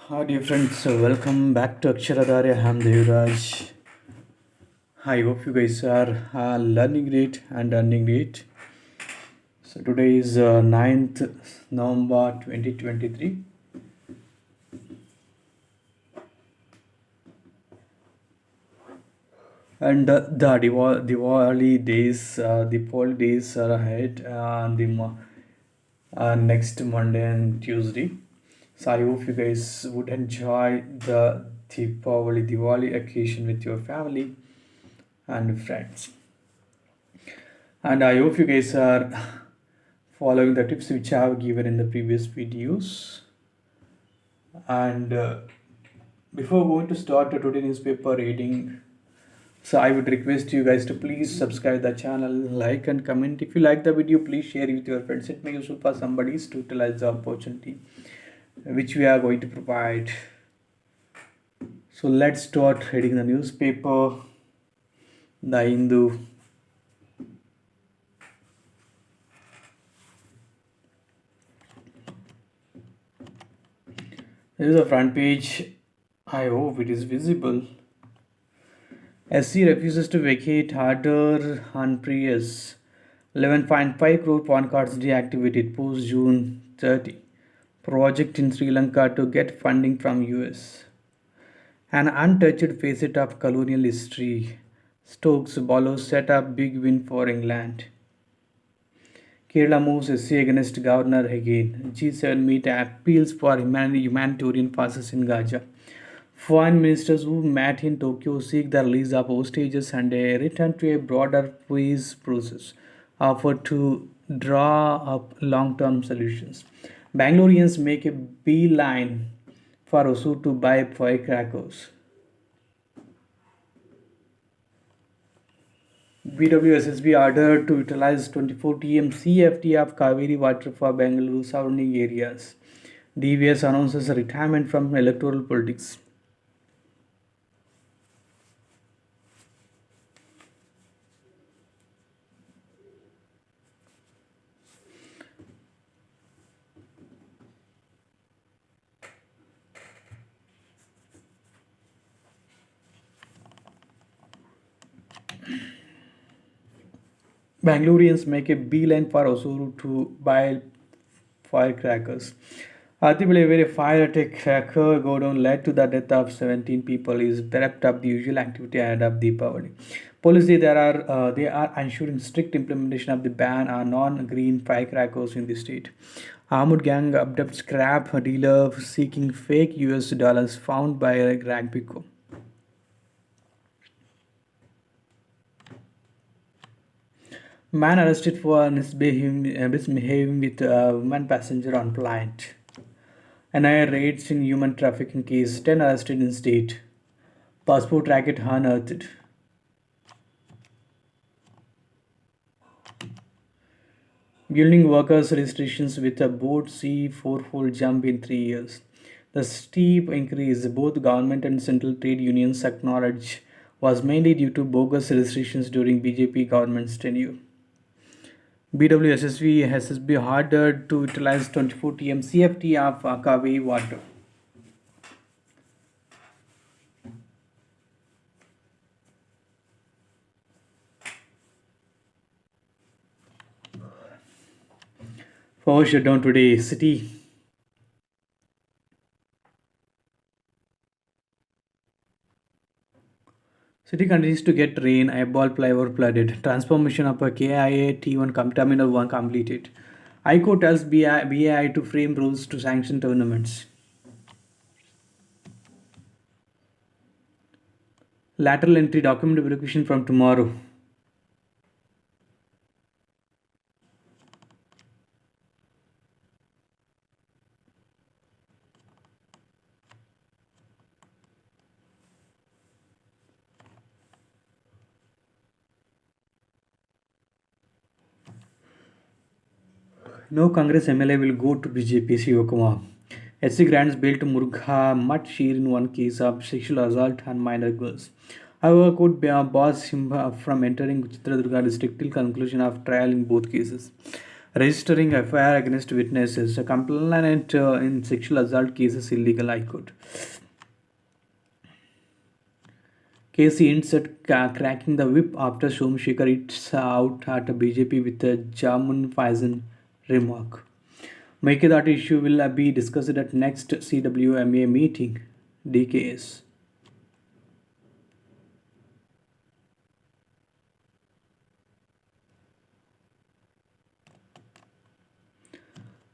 Hi dear friends, welcome back to Aksharadharya. I'm Devraj. I hope you guys are learning great and earning great. So today is 9th November 2023, and Diwali days, the poll days are ahead on next Monday and Tuesday. So I hope you guys would enjoy the Diwali occasion with your family and friends. And I hope you guys are following the tips which I have given in the previous videos. And before going to start the today newspaper reading, so I would request you guys to please subscribe the channel, like and comment. If you like the video, please share it with your friends. It may be useful for somebody to utilize the opportunity which we are going to provide. So let's start reading the newspaper, The Hindu. This is the front page. I hope it is visible. SC refuses to vacate harder on Prius. 11.5 crore PAN cards deactivated post June 30. Project in Sri Lanka to get funding from US. An untouched facet of colonial history. Stokes Bollows set up big win for England. Kerala moves SC against governor again. G7 meet appeals for humanitarian passes in Gaza. Foreign ministers who met in Tokyo seek the release of hostages and a return to a broader peace process, offer to draw up long-term solutions. Bangaloreans make a beeline for Osur to buy firecrackers. BWSSB ordered to utilize 24 TM CFT of Kaveri water for Bangalore surrounding areas. DVS announces retirement from electoral politics. Bangaloreans make a beeline for Osuru to buy firecrackers. Ultimately, where a fire at a cracker go down led to the death of 17 people is perhaps of the usual activity ahead of Deepavali. Police say they are ensuring strict implementation of the ban on non-green firecrackers in the state. Armored gang abducts scrap dealer seeking fake US dollars found by a rag picker. Man arrested for misbehaving with a woman passenger on flight. NIA raids in human trafficking case, 10 arrested in state. Passport racket unearthed. Building workers registrations with a board C fourfold jump in 3 years. The steep increase both government and central trade unions acknowledge was mainly due to bogus registrations during BJP government's tenure. BWSSB SSB ordered to utilize 24 TM CFT of Kaveri water. Power shutdown today. City continues to get rain. Eyeball flyover flooded. Transformation of a KIA T1 Terminal 1 completed. ICO tells BAI to frame rules to sanction tournaments. Lateral entry document verification from tomorrow. No Congress MLA will go to BJP, Shivakumar. SC grants bail to Murgha Mutt Sheer in one case of sexual assault on minor girls. However, could bars him from entering Chitradurga district till conclusion of trial in both cases. registering FIR against witnesses, a complainant in sexual assault cases illegal. I could. Casey hints at cracking the whip after Somashekar eats out at a BJP with a Jamun Faison remark. Make that issue will be discussed at next CWMA meeting. DKS.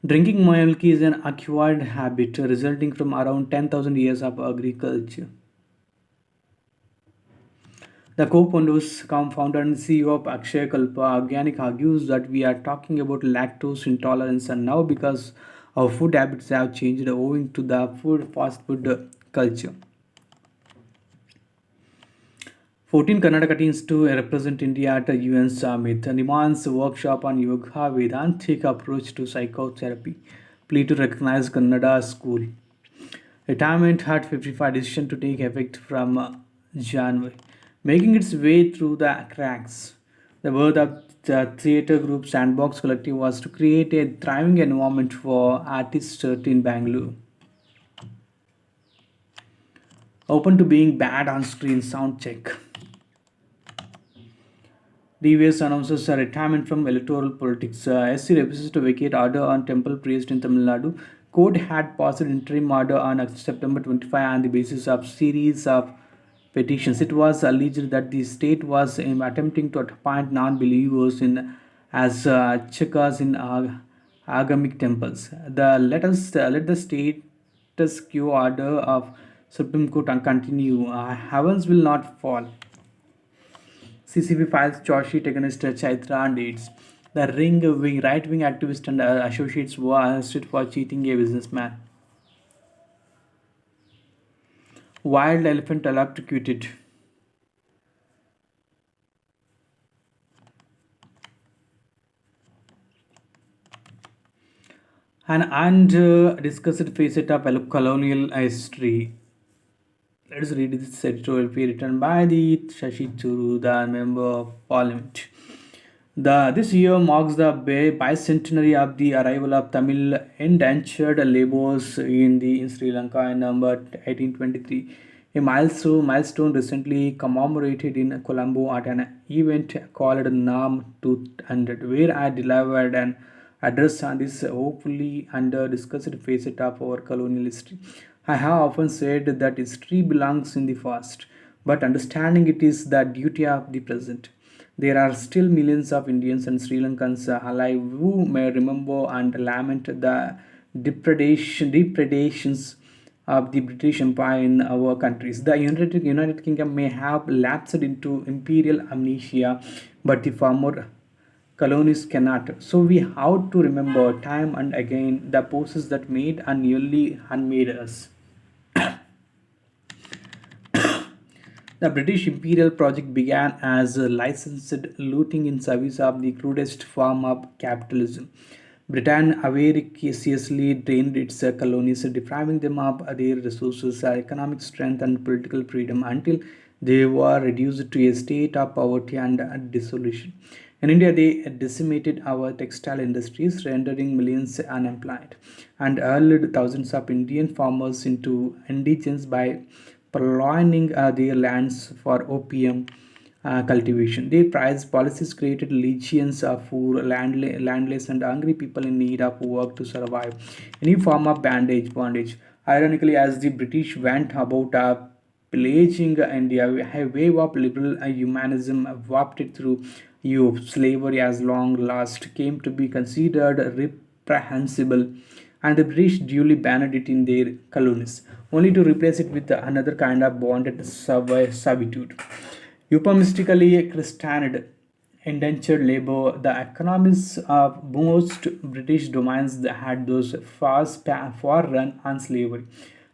Drinking milk is an acquired habit resulting from around 10,000 years of agriculture. The co-founders, founder and CEO of Akshay Kalpa Organic argues that we are talking about lactose intolerance and now because our food habits have changed owing to the fast food culture. 14 Karnataka teams to represent India at a UN summit. Niman's workshop on Yoga Vedantic approach to psychotherapy. Plea to recognize Kannada school. Retirement at 55 decision to take effect from January. Making its way through the cracks. The birth of the theatre group Sandbox Collective was to create a thriving environment for artists in Bangalore. Open to being bad on screen sound check. DVS announces a retirement from electoral politics. SC refuses to vacate order on temple priest in Tamil Nadu. Court had passed interim order on September 25 on the basis of series of petitions. It was alleged that the state was attempting to appoint non-believers in as chakas in agamic temples. Let the status quo order of Supreme Court continue. Heavens will not fall. CCP files charge sheet against Chaitra and aides. The right wing activist and associates were arrested for cheating a businessman. Wild elephant electrocuted. An undiscussed facet of colonial history. Let's read this editorial written by the Shashi Churu, the Member of Parliament. This year marks the bicentenary of the arrival of Tamil indentured laborers in Sri Lanka in November 1823. A milestone recently commemorated in Colombo at an event called NAM 200, where I delivered an address on this hopefully under discussed facet of our colonial history. I have often said that history belongs in the past, but understanding it is the duty of the present. There are still millions of Indians and Sri Lankans alive who may remember and lament the depredations of the British Empire in our countries. The United Kingdom may have lapsed into imperial amnesia, but the former colonies cannot. So we have to remember time and again the forces that made and nearly unmade us. The British imperial project began as a licensed looting in service of the crudest form of capitalism. Britain avariciously drained its colonies, depriving them of their resources, economic strength, and political freedom until they were reduced to a state of poverty and dissolution. In India, they decimated our textile industries, rendering millions unemployed, and hurled thousands of Indian farmers into indigence by purloining their lands for opium cultivation. Their price policies created legions of poor, landless, and hungry people in need of work to survive any form of bondage. Ironically, as the British went about pillaging India, a wave of liberal humanism wafted through Europe. Slavery, as long last, came to be considered reprehensible, and the British duly banned it in their colonies, only to replace it with another kind of bonded servitude. Euphemistically christened indentured labor, the economies of most British domains that had those far run on slavery.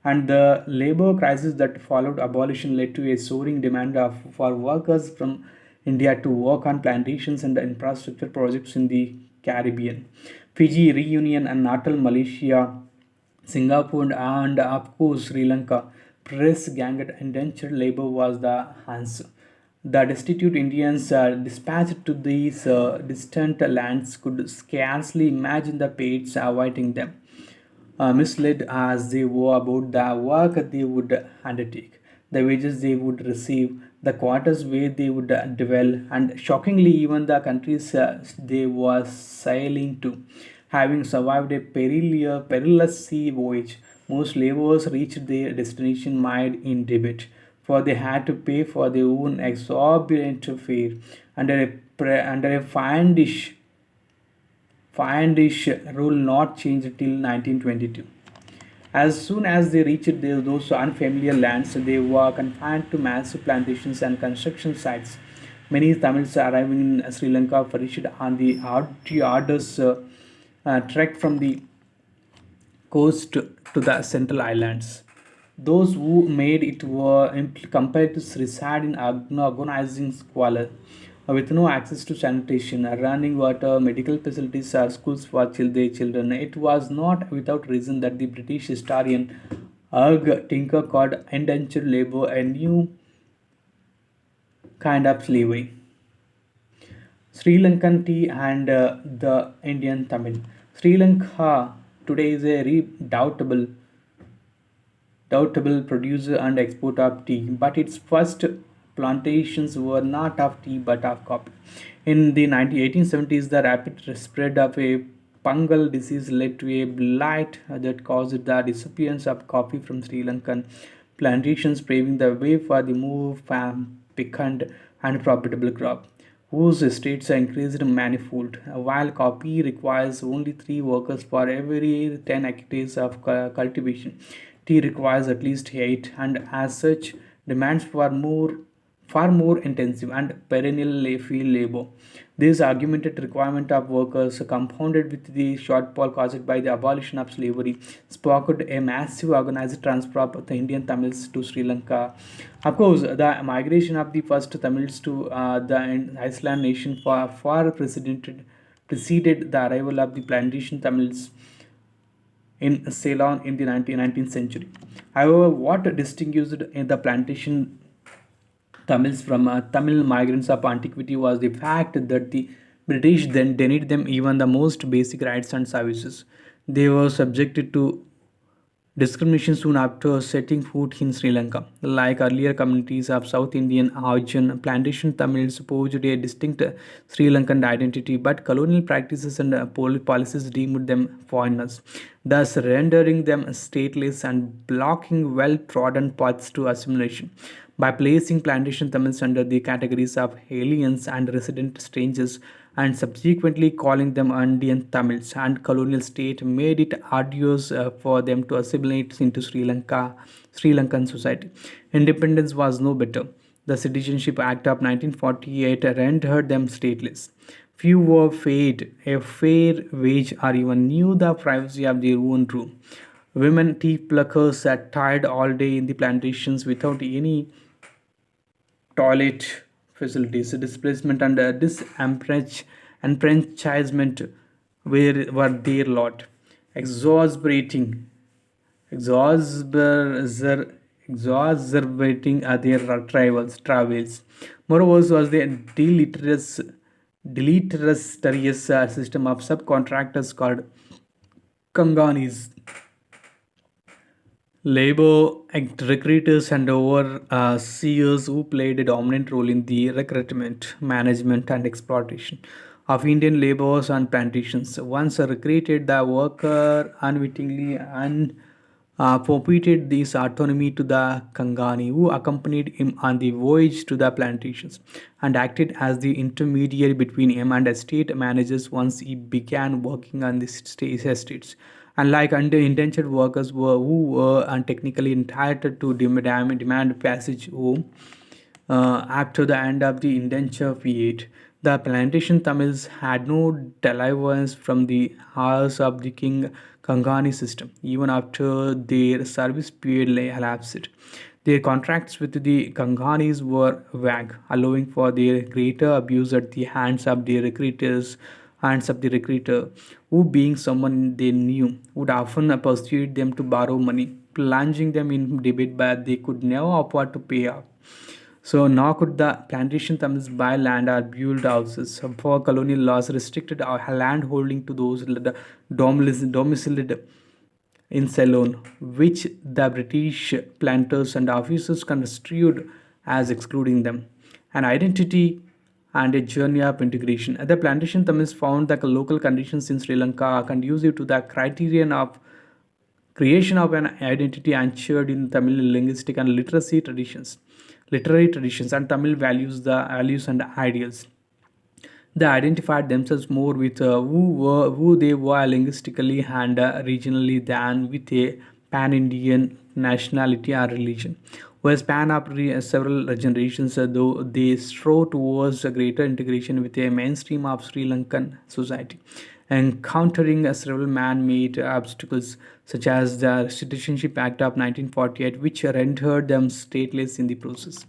And the labor crisis that followed abolition led to a soaring demand for workers from India to work on plantations and infrastructure projects in the Caribbean. Fiji, Reunion, and Natal, Malaysia, Singapore, and of course Sri Lanka. Press ganged indentured labor was the answer. The destitute Indians dispatched to these distant lands could scarcely imagine the fates awaiting them, misled as they were about the work they would undertake, the wages they would receive, the quarters where they would dwell, and shockingly, even the countries they were sailing to. Having survived a perilous sea voyage, most laborers reached their destination mired in debt, for they had to pay for their own exorbitant fare under under a fiendish rule not changed till 1922. As soon as they reached those unfamiliar lands, they were confined to massive plantations and construction sites. Many Tamils arriving in Sri Lanka perished on the arduous trek from the coast to the central islands. Those who made it were compelled to reside in agonizing squalor, with no access to sanitation, running water, medical facilities, or schools for their children. It was not without reason that the British historian Hugh Tinker called indentured labor a new kind of slavery. Sri Lankan tea and the Indian Tamil. Sri Lanka today is a doubtable producer and exporter of tea, but its first plantations were not of tea but of coffee. In the 1870s, the rapid spread of a fungal disease led to a blight that caused the disappearance of coffee from Sri Lankan plantations, paving the way for the more piquant and profitable crop, whose estates are increased manifold. While coffee requires only 3 workers for every 10 hectares of cultivation, tea requires at least 8, and as such demands far more intensive and perennial field labor. This augmented requirement of workers, compounded with the shortfall caused by the abolition of slavery, sparked a massive organized transfer of the Indian Tamils to Sri Lanka. Of course, the migration of the first Tamils to the Iceland nation far preceded the arrival of the plantation Tamils in Ceylon in the 19th century. However, what distinguished the plantation Tamils from Tamil migrants of antiquity was the fact that the British then denied them even the most basic rights and services. They were subjected to discrimination soon after setting foot in Sri Lanka. Like earlier communities of South Indian origin, plantation Tamils posed a distinct Sri Lankan identity, but colonial practices and policies deemed them foreigners, thus rendering them stateless and blocking well trodden paths to assimilation. By placing plantation Tamils under the categories of aliens and resident strangers, and subsequently calling them Indian Tamils, and colonial state made it arduous for them to assimilate into Sri Lankan society. Independence was no better. The Citizenship Act of 1948 rendered them stateless. Few were paid a fair wage or even knew the privacy of their own room. Women tea pluckers sat tired all day in the plantations without any toilet facilities, displacement and disenfranchisement were their lot. Exasperating, exasper- exacerbating their travels. Moreover, was the deleterious system of subcontractors called Kanganis, labor recruiters and overseers who played a dominant role in the recruitment, management, and exploitation of Indian laborers and plantations. Once recruited, the worker unwittingly forfeited this autonomy to the Kangani, who accompanied him on the voyage to the plantations and acted as the intermediary between him and estate managers once he began working on the estates. Unlike indentured workers who were technically entitled to demand passage home after the end of the indenture period, the plantation Tamils had no deliverance from the house of the King Kangani system, even after their service period elapsed. Their contracts with the Kanganis were vague, allowing for their greater abuse at the hands of the recruiter, who, being someone they knew, would often persuade them to borrow money, plunging them in debt but they could never afford to pay off. So nor could the plantation Tamils buy land or build houses. For colonial laws restricted our land holding to those domiciled in Ceylon, which the British planters and officers construed as excluding them. An identity and a journey of integration. At the plantation, Tamils found that the local conditions in Sri Lanka are conducive to the criterion of creation of an identity anchored in Tamil linguistic and literary traditions, and Tamil values and ideals. They identified themselves more with who they were linguistically and regionally than with a pan-Indian nationality or religion. Over a span of several generations, though they strove towards a greater integration with a mainstream of Sri Lankan society, encountering several man-made obstacles such as the Citizenship Act of 1948, which rendered them stateless in the process.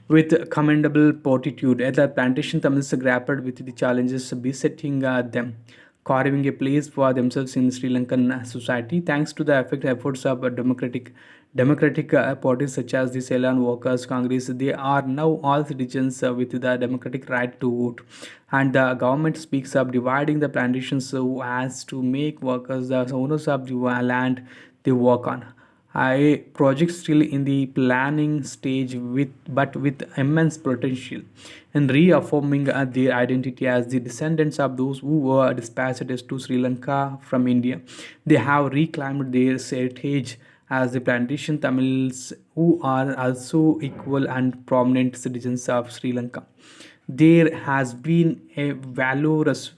With commendable fortitude, the plantation Tamils grappled with the challenges besetting them, carving a place for themselves in Sri Lankan society. Thanks to the effective efforts of democratic parties such as the Ceylon Workers Congress, they are now all citizens with the democratic right to vote. And the government speaks of dividing the plantations so as to make workers the owners of the land they work on. I project still in the planning stage with immense potential in reaffirming their identity as the descendants of those who were dispatched to Sri Lanka from India. They have reclaimed their heritage as the plantation Tamils who are also equal and prominent citizens of Sri Lanka. There has been a valorous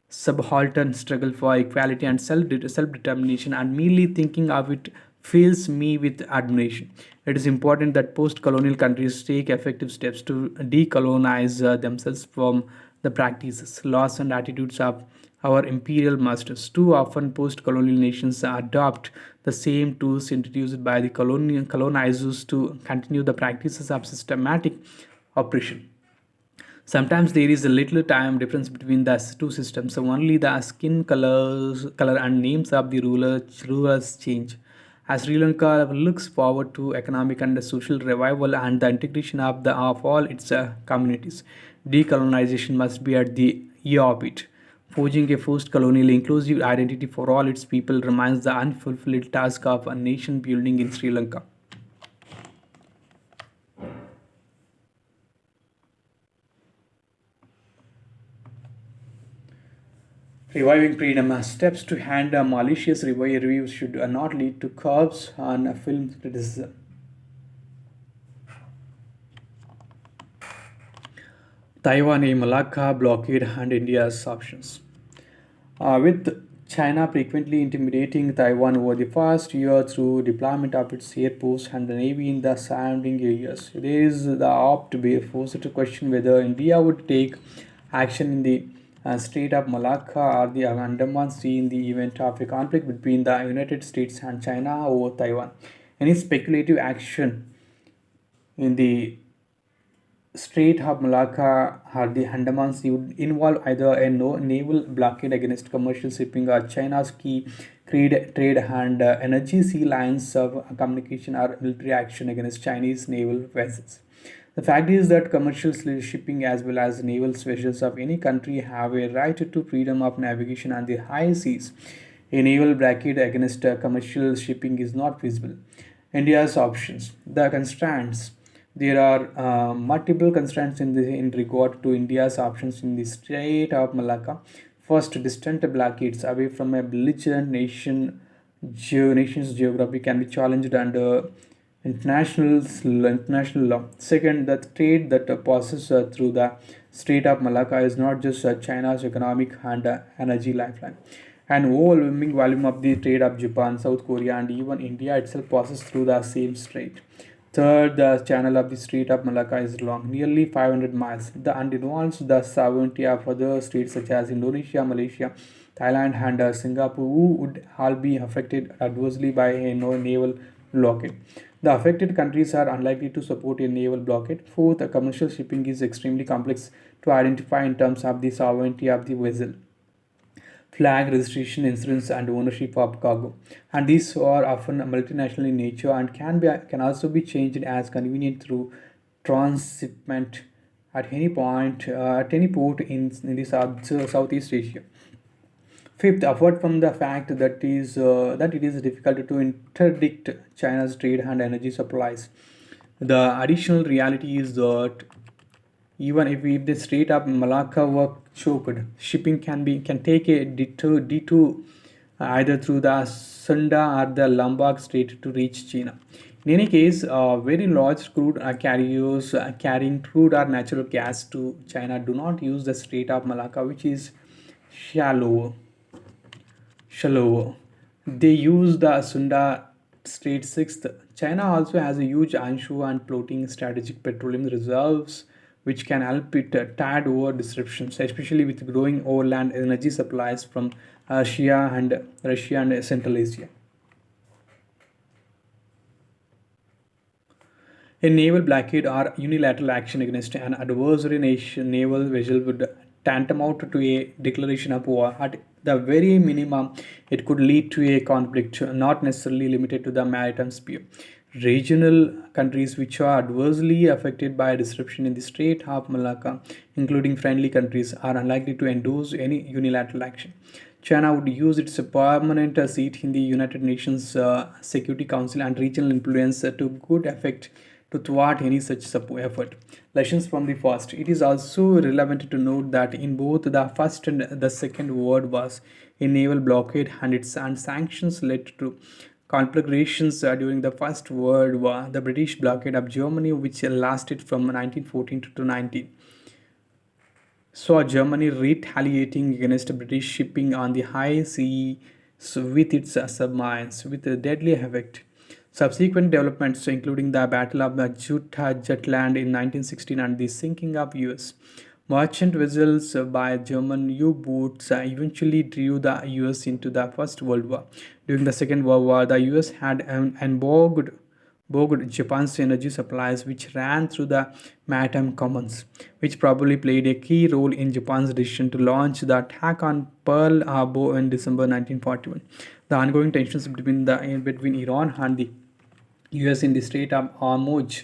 subaltern struggle for equality and self-determination, and merely thinking of it fills me with admiration. It is important that post-colonial countries take effective steps to decolonize themselves from the practices, laws, and attitudes of our imperial masters. Too often, post-colonial nations adopt the same tools introduced by the colonizers to continue the practices of systematic oppression. Sometimes there is a little time difference between the two systems, so only the color and names of the rulers change. As Sri Lanka looks forward to economic and social revival and the integration of all its communities, decolonization must be at the ear of it. Forging a post-colonial inclusive identity for all its people remains the unfulfilled task of a nation building in Sri Lanka. Reviving freedom steps to hand malicious reviews should not lead to curbs on film criticism. Taiwan, a Malacca blockade, and India's options. With China frequently intimidating Taiwan over the past year through deployment of its air force and the navy in the surrounding areas, there is the opt to be forced to question whether India would take action in the Strait of Malacca or the Andaman Sea in the event of a conflict between the United States and China over Taiwan. Any speculative action in the Strait of Malacca or the Andaman Sea would involve either a naval blockade against commercial shipping or China's key trade and energy sea lines of communication or military action against Chinese naval vessels. The fact is that commercial shipping as well as naval vessels of any country have a right to freedom of navigation on the high seas. A naval blockade against commercial shipping is not feasible. India's options. The constraints. There are multiple constraints in regard to India's options in the Strait of Malacca. First, distant blockades away from a belligerent nation's geography can be challenged under international law. Second, the trade that passes through the Strait of Malacca is not just China's economic and energy lifeline. An overwhelming volume of the trade of Japan, South Korea, and even India itself passes through the same strait. Third, the channel of the Strait of Malacca is long, nearly 500 miles, and involves the sovereignty of other states such as Indonesia, Malaysia, Thailand, and Singapore, who would all be affected adversely by a naval blockade. The affected countries are unlikely to support a naval blockade. Fourth, commercial shipping is extremely complex to identify in terms of the sovereignty of the vessel. flag registration, insurance, and ownership of cargo. And these are often multinational in nature and can also be changed as convenient through transshipment at any point at any port in the Southeast Asia. Fifth, apart from the fact that it is difficult to interdict China's trade and energy supplies, the additional reality is that even if the Strait of Malacca were choked, shipping can take a detour either through the Sunda or the Lombok Strait to reach China. In any case, very large crude carriers carrying crude or natural gas to China do not use the Strait of Malacca, which is shallower shallower. They use the Sunda Strait sixth. China also has a huge onshore and floating strategic petroleum reserves, which can help it tide over disruptions, especially with growing overland energy supplies from Russia and Central Asia. A naval blockade or unilateral action against an adversary nation naval vessel would tantamount to a declaration of war. At the very minimum, it could lead to a conflict, not necessarily limited to the maritime sphere. Regional countries which are adversely affected by disruption in the Strait of Malacca, including friendly countries, are unlikely to endorse any unilateral action. China would use its permanent seat in the United Nations Security Council and regional influence to good effect to thwart any such effort. Lessons from the past. It is also relevant to note that in both the First and the Second World Wars, a naval blockade and sanctions led to conflagrations during the First World War. The British blockade of Germany, which lasted from 1914 to 19, saw Germany retaliating against British shipping on the high seas with its submarines, with a deadly effect. Subsequent developments, including the Battle of the Jutland in 1916 and the sinking of US merchant vessels by German U-boats, eventually drew the US into the First World War. During the Second World War, the US had embargoed Japan's energy supplies, which ran through the maritime commons, which probably played a key role in Japan's decision to launch the attack on Pearl Harbor in December 1941. The ongoing tensions between Iran and the US in the Strait of Hormuz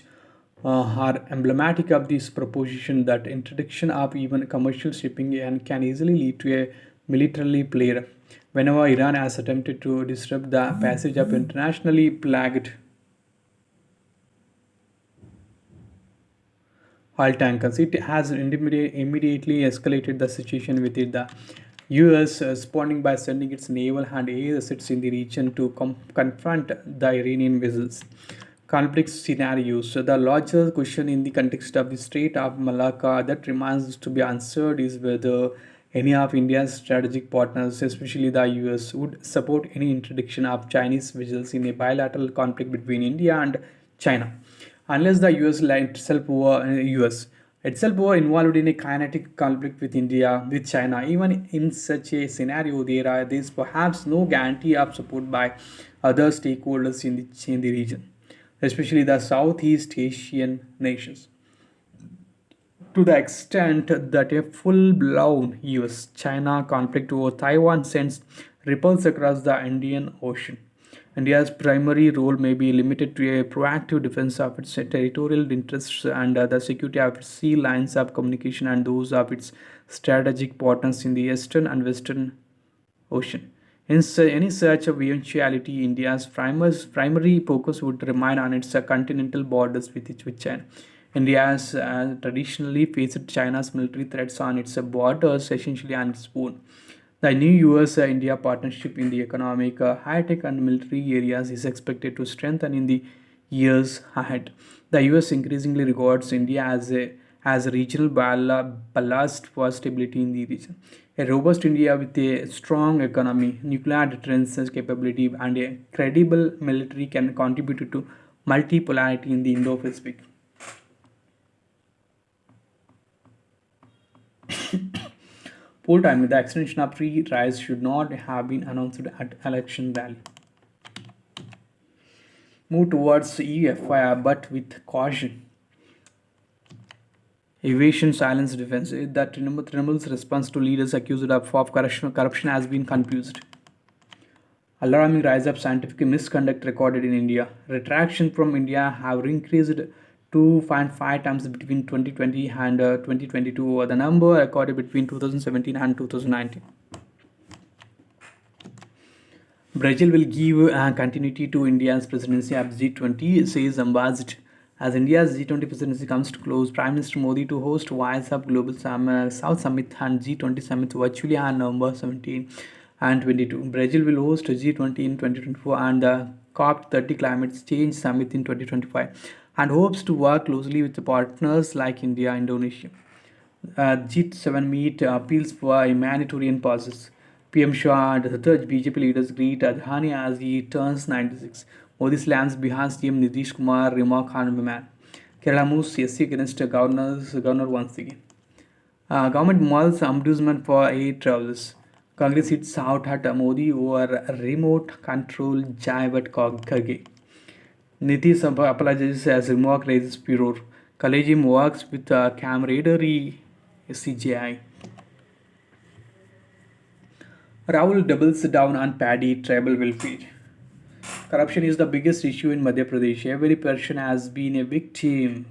are emblematic of this proposition that introduction of even commercial shipping and can easily lead to a militarily player. Whenever Iran has attempted to disrupt the passage of internationally flagged oil tankers, it has immediately escalated the situation within the US, responding by sending its naval and air assets in the region to confront the Iranian vessels. Conflict scenarios. So the larger question in the context of the Strait of Malacca that remains to be answered is whether any of India's strategic partners, especially the US, would support any introduction of Chinese vessels in a bilateral conflict between India and China, unless the US itself were involved in a kinetic conflict with India with China. Even in such a scenario, there is perhaps no guarantee of support by other stakeholders in the region, especially the Southeast Asian nations. To the extent that a full-blown US-China conflict over Taiwan sends ripples across the Indian Ocean. India's primary role may be limited to a proactive defense of its territorial interests and the security of its sea lines of communication and those of its strategic partners in the Eastern and Western Ocean. In any such eventuality, India's primary focus would remain on its continental borders with China. India has traditionally faced China's military threats on its borders, essentially on its own. The new US India partnership in the economic, high tech, and military areas is expected to strengthen in the years ahead. The US increasingly regards India as a regional ballast for stability in the region. A robust India with a strong economy, nuclear deterrence capability, and a credible military can contribute to multipolarity in the Indo Pacific. Poll time. The extension of free trials should not have been announced at election rally. Move towards EFI, but with caution. Evasion silence defense. That Trinamool's response to leaders accused of corruption has been confused. Alarming rise of scientific misconduct recorded in India. Retraction from India have increased 2.5 times between 2020 and 2022 over the number recorded between 2017 and 2019. Brazil will give continuity to India's presidency of G20, says ambassador. As India's G20 presidency comes to close, Prime Minister Modi to host Wise Up Global South Summit and G20 Summit virtually on November 17 and 22. Brazil will host G20 in 2024 and the COP30 Climate Change Summit in 2025 and hopes to work closely with partners like India and Indonesia. G7 meet appeals for humanitarian pauses. PM Shah and other BJP leaders greet Adhani as he turns 96. Modi slams behind CM Nitish Kumar remark on women. Kerala moves SC against governor once again. Government mulls ombudsman for aid travelers. Congress hits out at Modi over remote control jibe at Kharge. Nitish apologizes as remark raises furor. Collegium works with camaraderie CGI. Rahul doubles down on paddy tribal welfare. Corruption is the biggest issue in Madhya Pradesh. Every person has been a victim.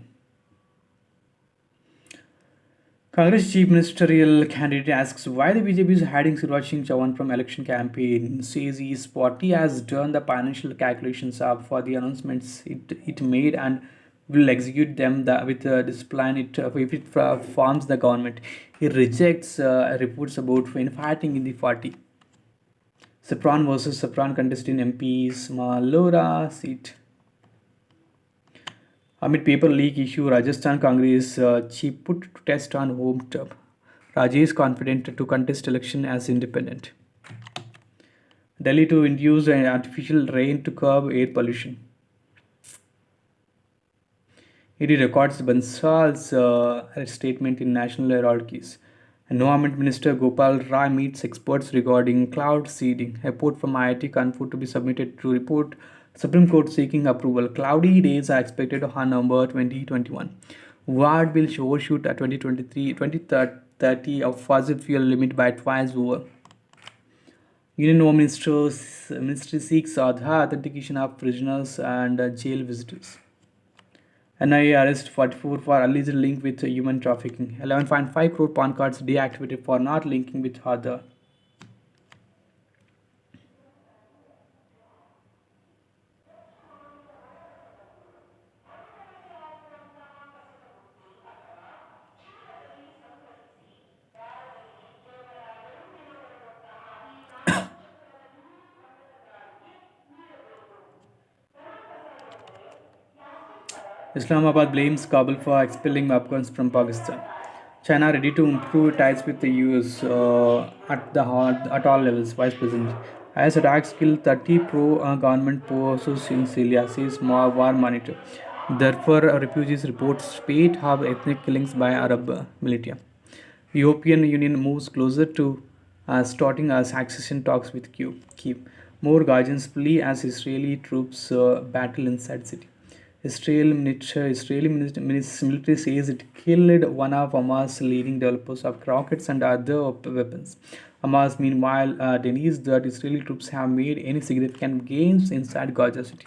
Congress chief ministerial candidate asks why the BJP is hiding Siraj Singh Chauhan from election campaign. Says his party has done the financial calculations up for the announcements it made and will execute them with discipline if it forms the government. He rejects reports about infighting in the party. Sapran versus Sapran contest in MP's Malora seat. Amid paper leak issue, Rajasthan Congress chief put to test on home turf. Rajesh confident to contest election as independent. Delhi to induce an artificial rain to curb air pollution. ED records Bansal's statement in National Herald case. Environment Minister Gopal Rai meets experts regarding cloud seeding. A report from IIT Kanpur to be submitted to report Supreme Court seeking approval. Cloudy days are expected on November 2021. WAD will overshoot at 2030 of fossil fuel limit by twice over. Union Home Ministry seeks Aadhaar authentication of prisoners and jail visitors. NIA arrest 44 for alleged link with human trafficking. 11.5 crore PAN cards deactivated for not linking with Aadhaar. Islamabad blames Kabul for expelling Afghans from Pakistan. China ready to improve ties with the US at all levels. Vice President. IS attacks kill 30 pro-government forces in Syria, says War Monitor. Therefore, refugees report spate of ethnic killings by Arab militia. European Union moves closer to starting accession talks with Kyiv. More guardians flee as Israeli troops battle inside city. Israeli military says it killed one of Hamas' leading developers of rockets and other weapons. Hamas, meanwhile, denies that Israeli troops have made any significant gains inside Gaza City.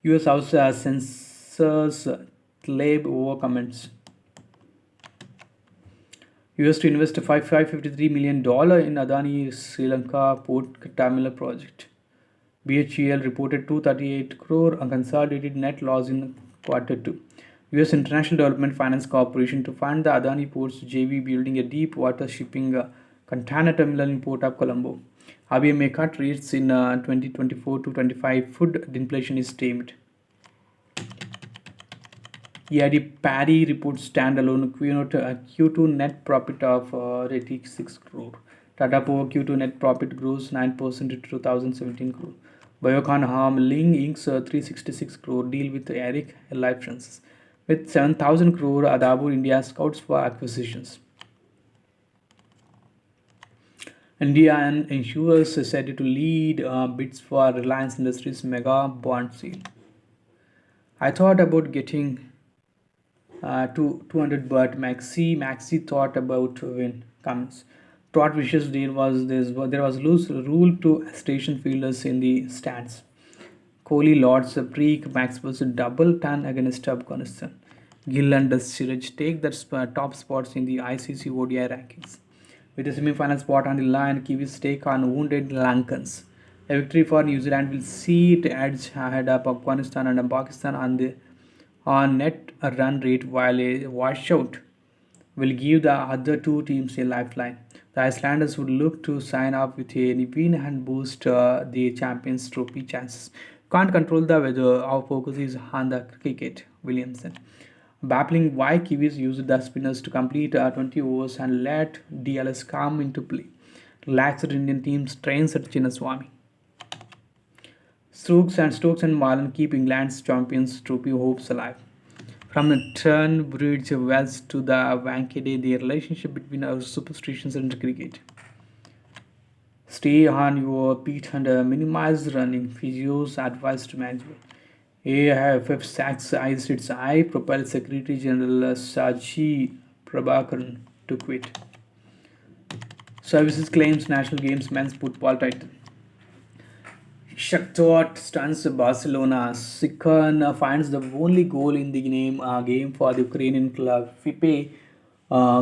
US House censors Tlaib over comments. US to invest $553 million in Adani Sri Lanka Port Terminal project. BHEL reported 238 crore consolidated net loss in quarter 2. US International Development Finance Corporation to fund the Adani Ports JV building a deep water shipping container terminal in Port of Colombo. RBI may cut rates in 2024 to 25. Food inflation is tamed. EID Paddy reports standalone Q2 net profit of 86 crore. Tata Power Q2 net profit grows 9% to 2017 crore. Biocon Harm Ling inks 366 crore deal with Eric Life Sciences. With 7,000 crore, Adabur India scouts for acquisitions. Indian insurers are said to lead bids for Reliance Industries mega bond sale. I thought about getting 200, but Maxi thought about when comes. Trot wishes there was loose rule to station fielders in the stands. Kohli Lord's Preek Max was a double ton against Afghanistan. Gill and Siraj take the top spots in the ICC ODI rankings. With the semi-final spot on the line, Kiwis take on wounded Lankans. A victory for New Zealand will see it edge ahead of Afghanistan and Pakistan on net run rate, while a washout will give the other two teams a lifeline. The Icelanders would look to sign up with a win and boost the Champions Trophy chances. Can't control the weather, our focus is on the cricket. Williamson. Baffling why Kiwis used the spinners to complete 20 overs and let DLS come into play. Relaxed Indian teams trains at Chinnaswamy. Stokes and Marlon keep England's Champions Trophy hopes alive. From the Turnbridge Wells to the Wankhede, the relationship between our superstitions and cricket. Stay on your feet and minimize running. Physios advice to management. AIFF sacks eyes its eye propelled Secretary General Saji Prabhakaran to quit. Services claims National Games men's football title. Shakhtar stuns Barcelona. Sikhan finds the only goal in the game for the Ukrainian club. Fipe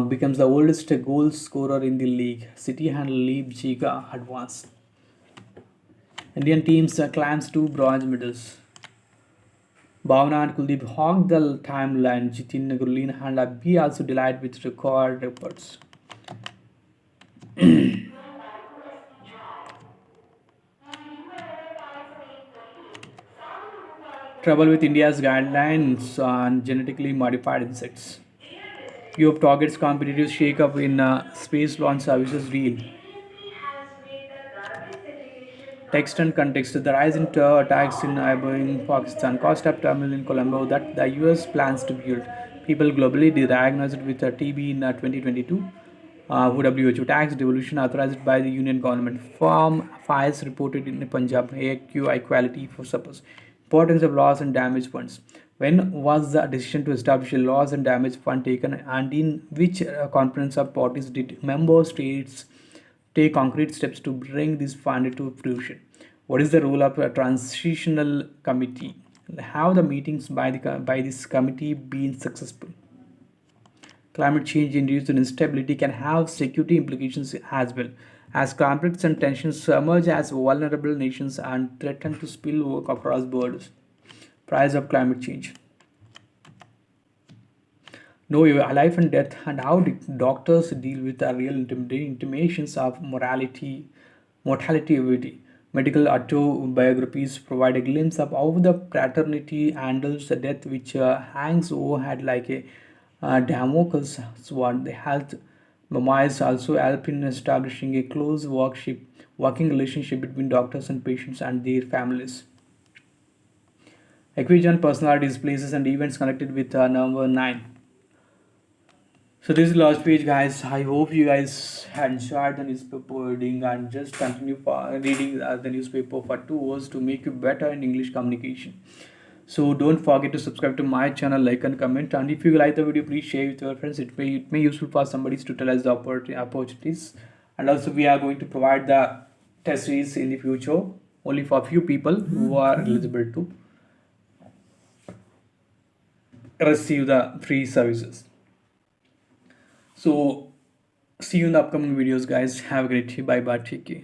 becomes the oldest goal scorer in the league. City and Leipzig advance. Indian teams claims 2 bronze medals. Bhavna and Kuldeep hog the timeline. Jitin Gurleen and Abhi also delight with record reports. Trouble with India's guidelines on genetically modified insects. Europe targets competitive shake-up in space launch services deal. Text and context. The rise in terror attacks in neighboring Pakistan caused up terminal in Colombo that the US plans to build. People globally diagnosed with TB in 2022. WHO tax devolution authorized by the union government. Farm fires reported in Punjab. AQ equality for suppose. Importance of loss and damage funds. When was the decision to establish a loss and damage fund taken, and in which conference of parties did member states take concrete steps to bring this fund to fruition? What is the role of a transitional committee? Have the meetings by this committee been successful? Climate change induced instability can have security implications as well, as conflicts and tensions emerge as vulnerable nations and threaten to spill across borders. Price of climate change. Know your life and death and how doctors deal with the real intimations of mortality. Medical autobiographies provide a glimpse of how the fraternity handles the death, which hangs overhead like a Damocles sword. The health memoirs also help in establishing a close working relationship between doctors and patients and their families. Equigen personalities, places, and events connected with number 9. So this is the last page, guys. I hope you guys had enjoyed the newspaper reading and just continue reading the newspaper for 2 hours to make you better in English communication. So don't forget to subscribe to my channel, like and comment. And if you like the video, please share with your friends. It may useful for somebody to utilize the opportunities. And also we are going to provide the test series in the future only for few people who are eligible to receive the free services. So see you in the upcoming videos, guys. Have a great day. Bye bye. Take care.